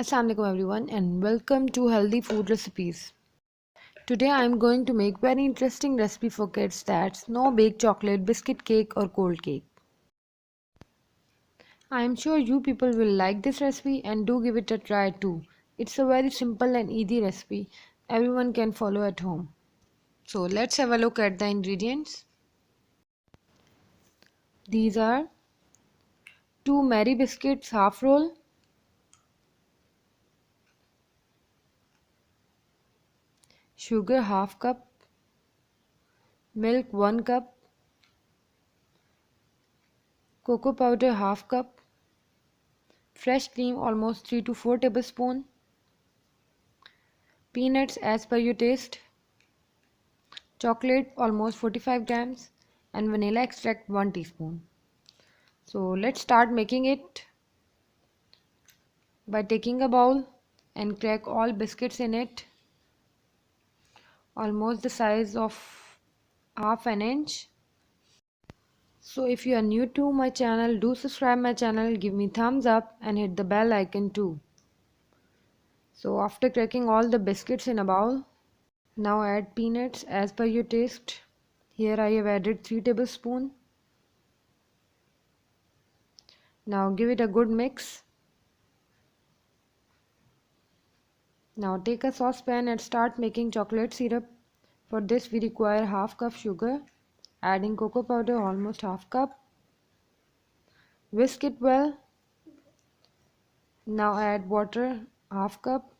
Assalamualaikum everyone and welcome to Healthy Food Recipes. Today I am going to make very interesting recipe for kids, that's no baked chocolate, biscuit cake or cold cake. I am sure you people will like this recipe and do give it a try too. It's a very simple and easy recipe everyone can follow at home. So let's have a look at the ingredients. These are 2 Mary biscuits half roll, sugar half cup, milk 1 cup, cocoa powder half cup, fresh cream almost 3 to 4 tablespoons, peanuts as per your taste, chocolate almost 45 grams, and vanilla extract 1 teaspoon. So let's start making it by taking a bowl and crack all biscuits in it, almost the size of half an inch. So if you are new to my channel, do subscribe my channel, give me thumbs up and hit the bell icon too. So after cracking all the biscuits in a bowl, now add peanuts as per your taste. Here I have added 3 tablespoons. Now give it a good mix. Now take a saucepan and start making chocolate syrup. For this we require half cup sugar, adding cocoa powder almost half cup. Whisk it well. Now add water half cup.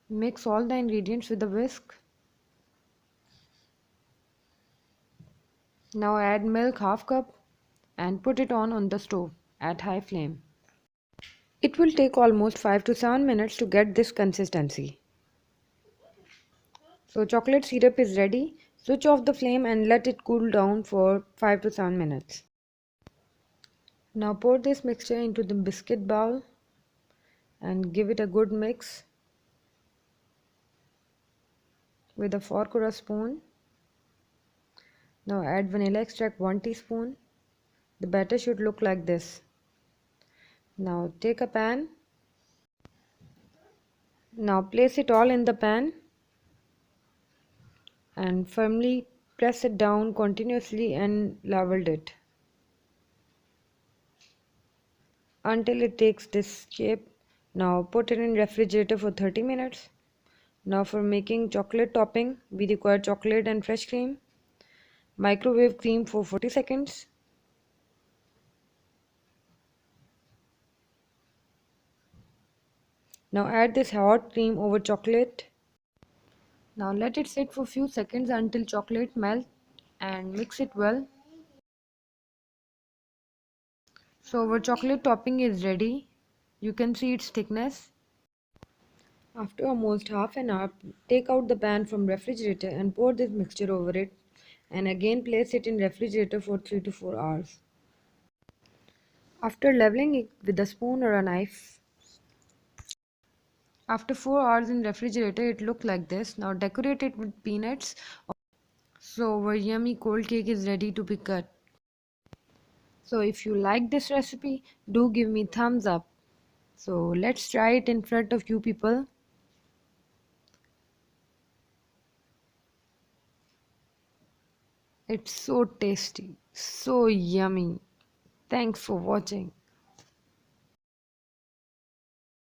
Mix all the ingredients with a whisk. Now add milk half cup and put it on the stove at high flame. It will take almost 5 to 7 minutes to get this consistency. So chocolate syrup is ready. Switch off the flame and let it cool down for 5 to 7 minutes. Now pour this mixture into the biscuit bowl and give it a good mix with a fork or a spoon. Now add vanilla extract 1 teaspoon. The batter should look like this. Now take a pan. Now place it all in the pan and firmly press it down continuously and level it until it takes this shape. Now put it in refrigerator for 30 minutes. Now for making chocolate topping, we require chocolate and fresh cream. Microwave cream for 40 seconds. Now add this hot cream over chocolate. Now let it sit for few seconds until chocolate melts and mix it well. So our chocolate topping is ready. You can see its thickness. After almost half an hour, take out the pan from refrigerator and pour this mixture over it and again place it in refrigerator for 3 to 4 hours. After leveling it with a spoon or a knife, after 4 hours in refrigerator it looked like this. Now decorate it with peanuts. So our yummy cold cake is ready to be cut. So if you like this recipe, do give me thumbs up. So let's try it in front of you people. It's so tasty, so yummy. Thanks for watching.